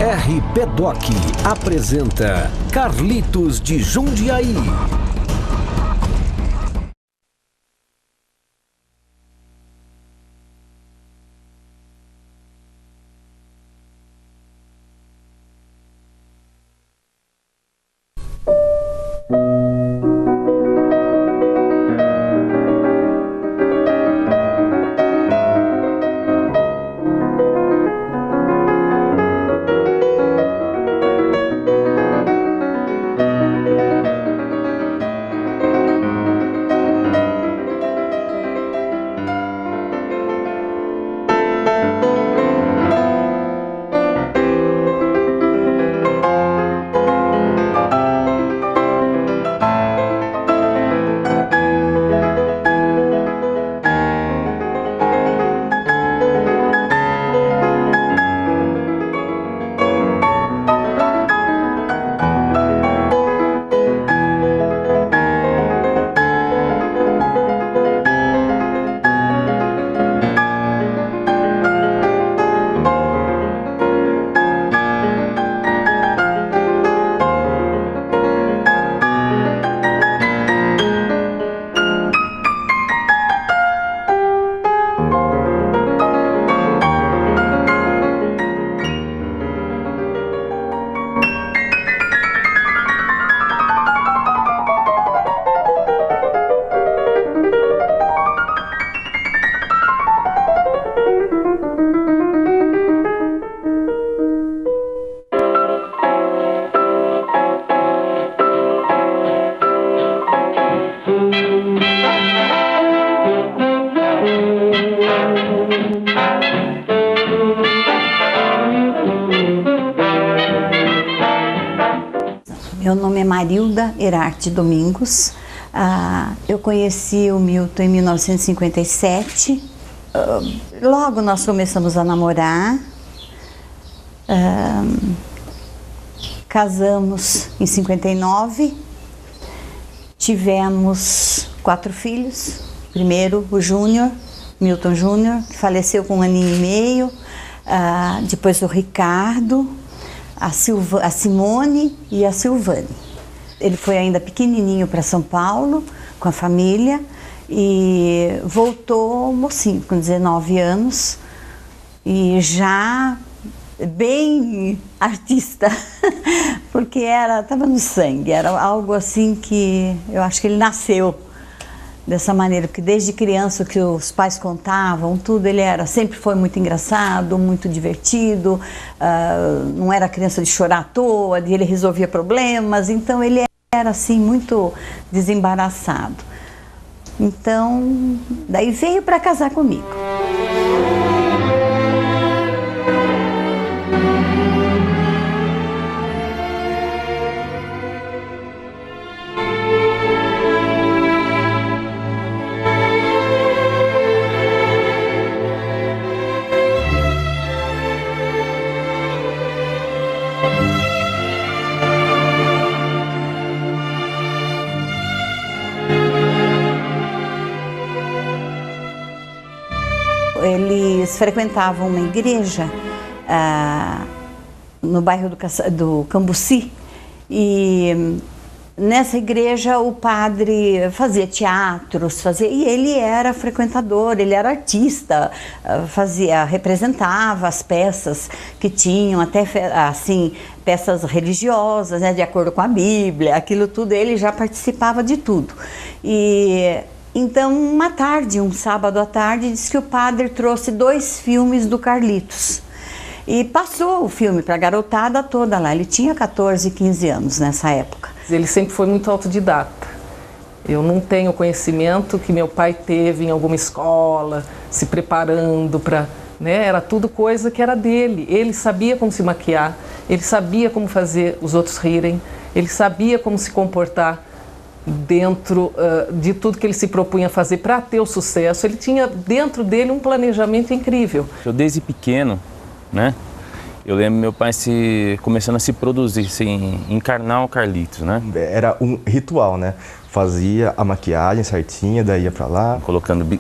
RPDOC apresenta Carlitos de Jundiaí. Meu nome é Marilda Herarte Domingos. Eu conheci o Milton em 1957. Logo nós começamos a namorar. Casamos em 59. Tivemos 4 filhos. Primeiro o Júnior, Milton Júnior, que faleceu com 1 aninho e meio. Depois o Ricardo, a Simone e a Silvane. Ele foi ainda pequenininho para São Paulo com a família e voltou mocinho, com 19 anos e já bem artista, porque estava no sangue, era algo assim que eu acho que ele nasceu dessa maneira, porque desde criança o que os pais contavam, tudo, ele sempre foi muito engraçado, muito divertido, não era criança de chorar à toa, ele resolvia problemas, então ele era assim muito desembaraçado. Então, daí veio para casar comigo. Eles frequentavam uma igreja no bairro do Cambuci, e nessa igreja o padre fazia teatros, e ele era frequentador, ele era artista, representava as peças que tinham, até assim, peças religiosas, né, de acordo com a Bíblia, aquilo tudo, ele já participava de tudo. Então, uma tarde, um sábado à tarde, disse que o padre trouxe 2 filmes do Carlitos. E passou o filme para a garotada toda lá. Ele tinha 14, 15 anos nessa época. Ele sempre foi muito autodidata. Eu não tenho conhecimento que meu pai teve em alguma escola, se preparando para... Era tudo coisa que era dele. Ele sabia como se maquiar, ele sabia como fazer os outros rirem, ele sabia como se comportar dentro de tudo que ele se propunha a fazer para ter o sucesso. Ele tinha dentro dele um planejamento incrível. Eu desde pequeno, né, eu lembro meu pai começando a se produzir, encarnar o Carlitos, né? Era um ritual, né? Fazia a maquiagem certinha, daí ia para lá.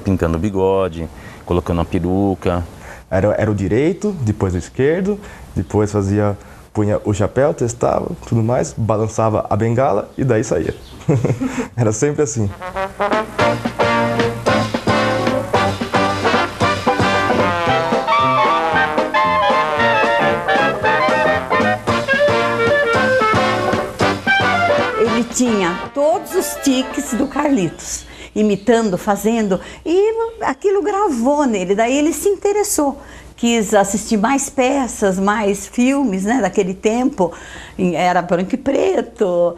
Pintando o bigode, colocando uma peruca. Era o direito, depois o esquerdo, depois fazia punha o chapéu, testava, tudo mais, balançava a bengala e daí saía. Era sempre assim. Ele tinha todos os tiques do Carlitos, imitando, fazendo, e aquilo gravou nele, daí ele se interessou. Quis assistir mais peças, mais filmes, né, daquele tempo, era branco e preto,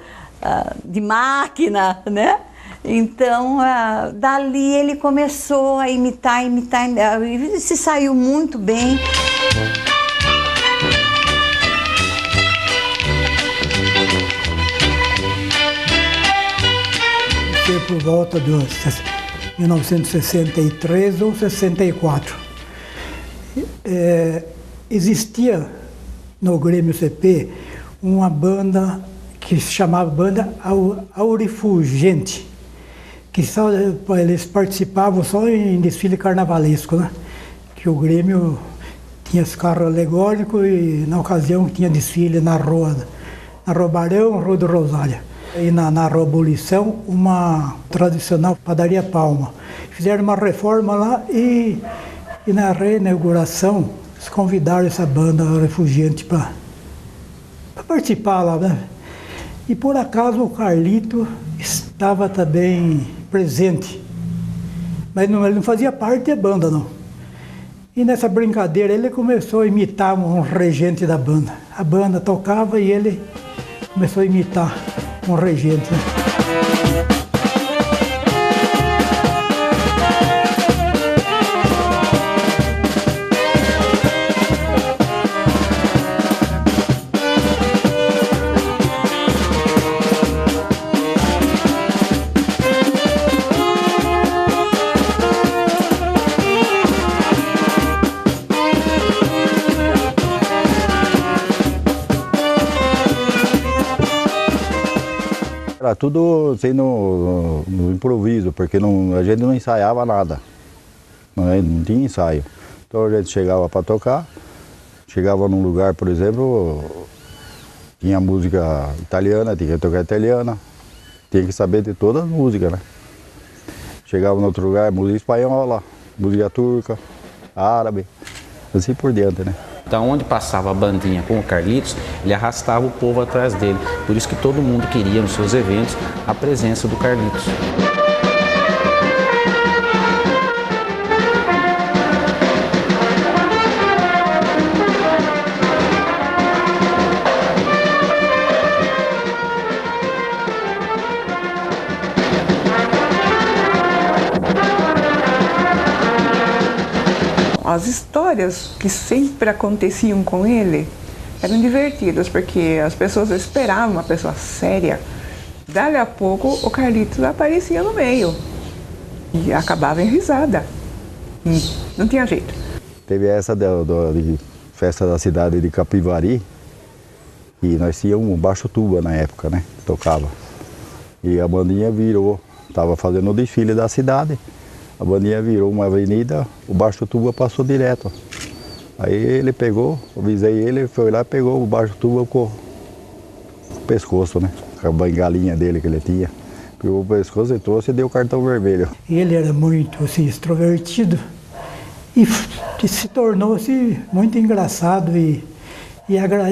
de máquina, né? Então, dali ele começou a imitar, e se saiu muito bem. Por volta de 1963 ou 64. Existia no Grêmio CP uma banda que se chamava Banda Aurifugente, que só, eles participavam só em desfile carnavalesco, né? Que o Grêmio tinha esse carro alegórico e na ocasião tinha desfile na Rua Barão, Rua do Rosário. E na Rua Abolição, uma tradicional padaria Palma. Fizeram uma reforma lá e na reinauguração eles convidaram essa banda Refugiante para participar lá, né? E por acaso o Carlito estava também presente, mas ele não fazia parte da banda, não. E nessa brincadeira ele começou a imitar um regente da banda. A banda tocava e ele começou a imitar um regente, né? Era tudo assim no improviso, porque a gente não ensaiava nada, não tinha ensaio. Então a gente chegava para tocar, chegava num lugar, por exemplo, tinha música italiana, tinha que tocar italiana, tinha que saber de todas as músicas, né? Chegava em outro lugar, música espanhola, música turca, árabe, assim por diante, né? Então, onde passava a bandinha com o Carlitos, ele arrastava o povo atrás dele. Por isso que todo mundo queria, nos seus eventos, a presença do Carlitos. As histórias que sempre aconteciam com ele eram divertidas, porque as pessoas esperavam uma pessoa séria. Dali a pouco, o Carlitos aparecia no meio e acabava em risada. Não tinha jeito. Teve essa de festa da cidade de Capivari, e nós tínhamos um baixo tuba na época, né? Tocava. E a bandinha virou, estava fazendo o desfile da cidade. A bandinha virou uma avenida, o baixo tuba passou direto. Aí ele pegou, avisei ele, foi lá e pegou o baixo tuba com o pescoço, né? Com a bengalinha dele que ele tinha. Pegou o pescoço e trouxe e deu o cartão vermelho. Ele era muito assim, extrovertido e se tornou-se muito engraçado e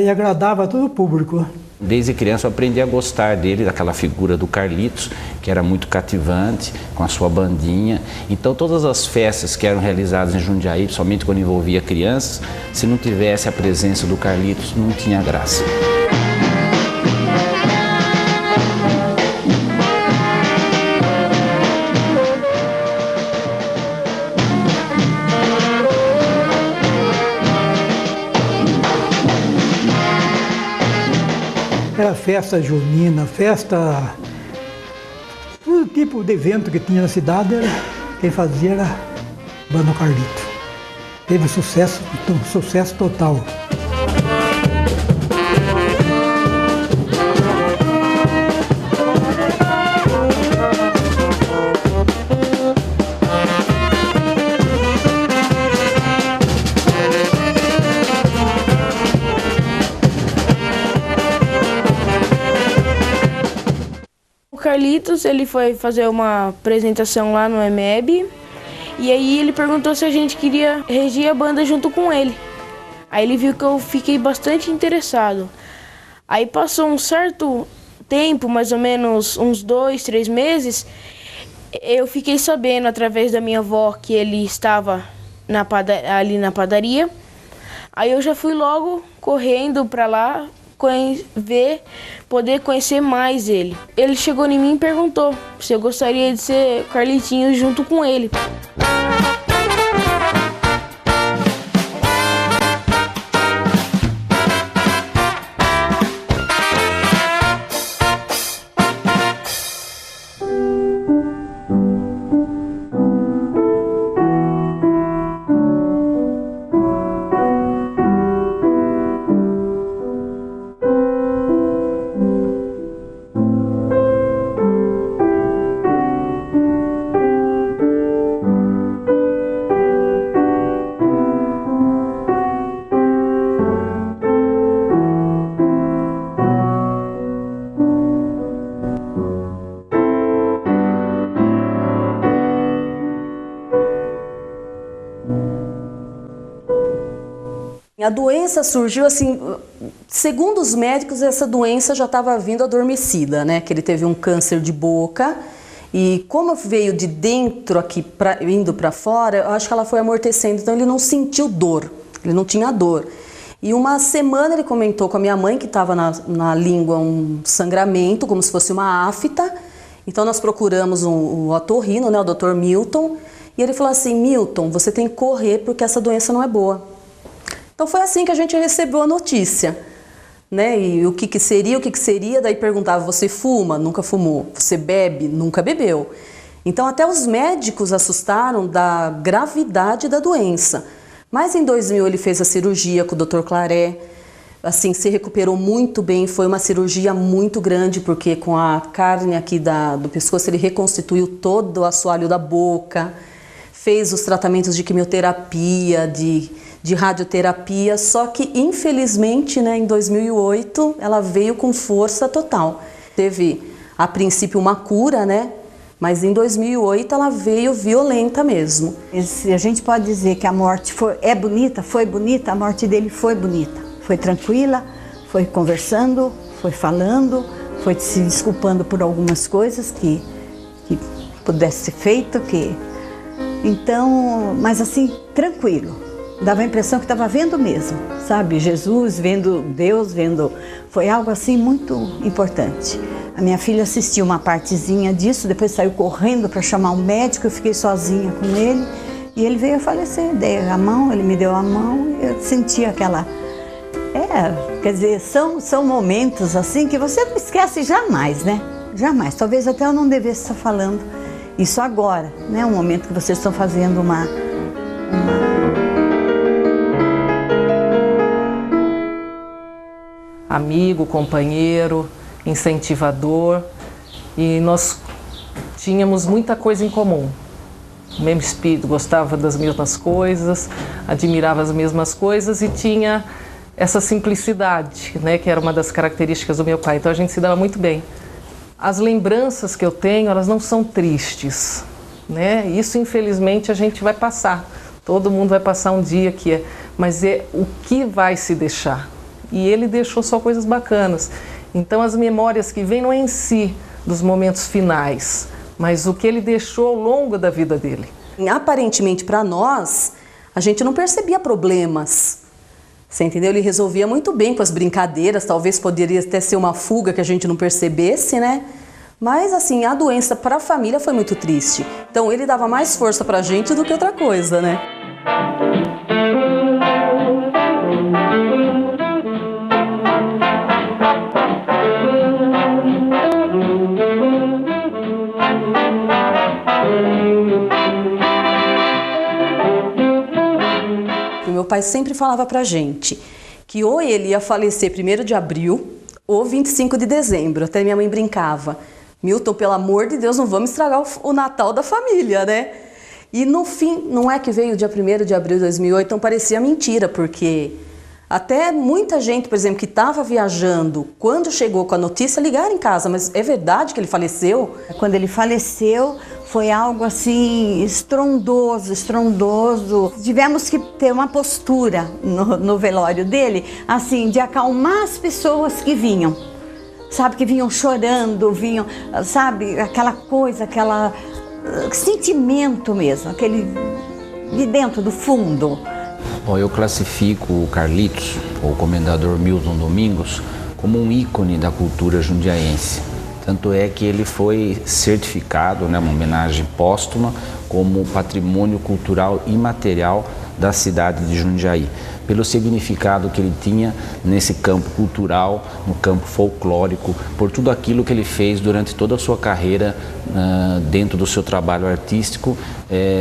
agradava a todo o público. Desde criança eu aprendi a gostar dele, daquela figura do Carlitos, que era muito cativante, com a sua bandinha. Então todas as festas que eram realizadas em Jundiaí, principalmente quando envolvia crianças, se não tivesse a presença do Carlitos, não tinha graça. Era festa junina, festa, todo tipo de evento que tinha na cidade, quem fazia era Banda Carlito. Teve sucesso total. Carlitos, ele foi fazer uma apresentação lá no EMEB, e aí ele perguntou se a gente queria reger a banda junto com ele. Aí ele viu que eu fiquei bastante interessado. Aí passou um certo tempo, mais ou menos uns 2, 3 meses, eu fiquei sabendo através da minha avó que ele estava ali na padaria. Aí eu já fui logo correndo para lá poder conhecer mais ele. Ele chegou em mim e perguntou se eu gostaria de ser Carlitinhos junto com ele. A doença surgiu assim, segundo os médicos, essa doença já estava vindo adormecida, né? Que ele teve um câncer de boca e como veio de dentro aqui indo para fora, eu acho que ela foi amortecendo, então ele não sentiu dor, ele não tinha dor. E uma semana ele comentou com a minha mãe que estava na língua um sangramento, como se fosse uma afta. Então nós procuramos o otorrino, né? O Dr. Milton, e ele falou assim: Milton, você tem que correr porque essa doença não é boa. Então foi assim que a gente recebeu a notícia, né? E o que seria, daí perguntava: você fuma? Nunca fumou. Você bebe? Nunca bebeu. Então até os médicos assustaram da gravidade da doença. Mas em 2000 ele fez a cirurgia com o Dr. Claré, assim, se recuperou muito bem, foi uma cirurgia muito grande, porque com a carne aqui do pescoço ele reconstituiu todo o assoalho da boca, fez os tratamentos de quimioterapia, de radioterapia, só que infelizmente, né, em 2008 ela veio com força total. Teve a princípio uma cura, né, mas em 2008 ela veio violenta mesmo. A gente pode dizer que a morte foi bonita, a morte dele foi bonita. Foi tranquila, foi conversando, foi falando, foi se desculpando por algumas coisas que pudesse ser feito, então, mas assim, tranquilo. Dava a impressão que estava vendo mesmo, sabe? Jesus, vendo Deus, foi algo assim muito importante. A minha filha assistiu uma partezinha disso, depois saiu correndo para chamar um médico, eu fiquei sozinha com ele e ele veio a falecer. Dei a mão, ele me deu a mão e eu senti aquela... quer dizer, são momentos assim que você não esquece jamais, né? Jamais. Talvez até eu não devesse estar falando isso agora, né? Um momento que vocês estão fazendo uma... Amigo, companheiro, incentivador, e nós tínhamos muita coisa em comum. O mesmo espírito, gostava das mesmas coisas, admirava as mesmas coisas e tinha essa simplicidade, né, que era uma das características do meu pai. Então a gente se dava muito bem. As lembranças que eu tenho, elas não são tristes, né? Isso infelizmente a gente vai passar. Todo mundo vai passar um dia mas é o que vai se deixar. E ele deixou só coisas bacanas. Então as memórias que vêm não é em si dos momentos finais, mas o que ele deixou ao longo da vida dele. Aparentemente para nós, a gente não percebia problemas. Você entendeu? Ele resolvia muito bem com as brincadeiras, talvez poderia até ser uma fuga que a gente não percebesse, né? Mas assim, a doença para a família foi muito triste. Então ele dava mais força para a gente do que outra coisa, né? Meu pai sempre falava pra gente que ou ele ia falecer 1º de abril ou 25 de dezembro. Até minha mãe brincava: Milton, pelo amor de Deus, não vamos estragar o Natal da família, né? E no fim, não é que veio dia 1º de abril de 2008, então parecia mentira, porque Até muita gente, por exemplo, que estava viajando, quando chegou com a notícia, ligaram em casa, mas é verdade que ele faleceu? Quando ele faleceu, foi algo assim estrondoso, estrondoso. Tivemos que ter uma postura no velório dele, assim, de acalmar as pessoas que vinham. Sabe, que vinham chorando, vinham, sabe, aquela coisa, aquele sentimento mesmo, aquele de dentro, do fundo. Bom, eu classifico o Carlitos, ou o Comendador Milton Domingos, como um ícone da cultura jundiaense. Tanto é que ele foi certificado, né, uma homenagem póstuma, como patrimônio cultural imaterial da cidade de Jundiaí, pelo significado que ele tinha nesse campo cultural, no campo folclórico, por tudo aquilo que ele fez durante toda a sua carreira dentro do seu trabalho artístico,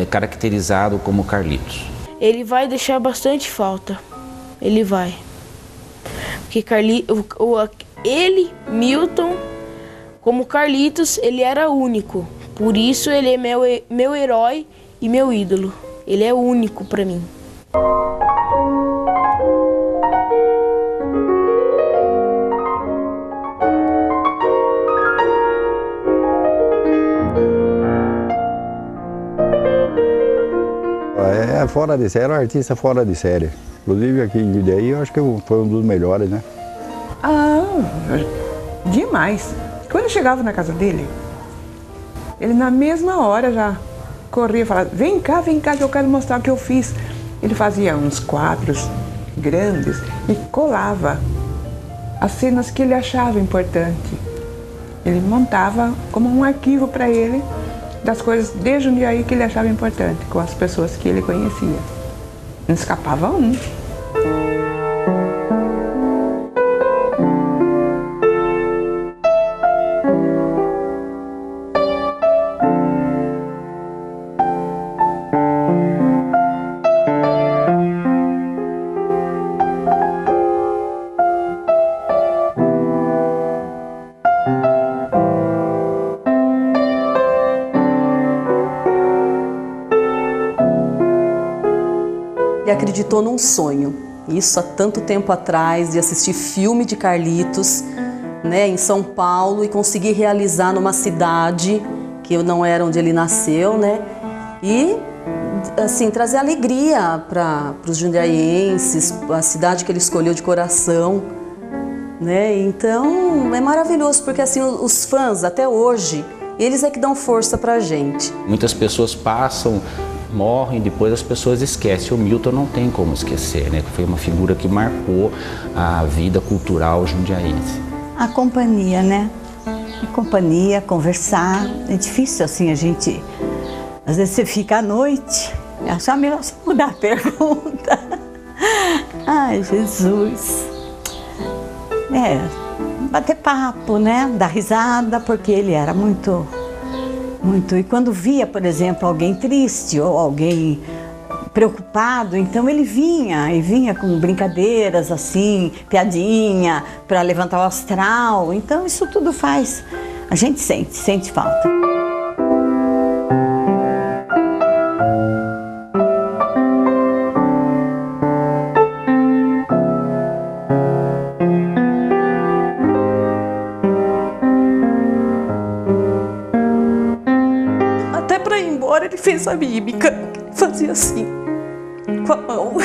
caracterizado como Carlitos. Ele vai deixar bastante falta, ele vai. Porque ele, Milton, como Carlitos, ele era único. Por isso ele é meu herói e meu ídolo. Ele é único para mim. É fora de série, um artista fora de série. Inclusive aqui em Jundiaí, eu acho que foi um dos melhores, né? Ah, demais. Quando eu chegava na casa dele, ele na mesma hora já corria e falava, vem cá que eu quero mostrar o que eu fiz. Ele fazia uns quadros grandes e colava as cenas que ele achava importante. Ele montava como um arquivo para ele das coisas de Jundiaí que ele achava importante, com as pessoas que ele conhecia. Não escapava um. Ele acreditou num sonho, isso há tanto tempo atrás, de assistir filme de Carlitos, né, em São Paulo, e conseguir realizar numa cidade que não era onde ele nasceu, né, e assim, trazer alegria para os jundiaienses, a cidade que ele escolheu de coração, né. Então é maravilhoso, porque assim, os fãs até hoje, eles é que dão força pra gente. Muitas pessoas passam, morrem, depois as pessoas esquecem. O Milton não tem como esquecer, né? Foi uma figura que marcou a vida cultural jundiaense. A companhia, né? A companhia, conversar. É difícil assim a gente... Às vezes você fica à noite, acha melhor você mudar a pergunta. Ai, Jesus. Bater papo, né? Dar risada, porque ele era muito... E quando via, por exemplo, alguém triste ou alguém preocupado, então ele vinha com brincadeiras assim, piadinha, para levantar o astral. Então isso tudo faz, a gente sente falta. Ele fez a mímica, fazia assim, com a mão.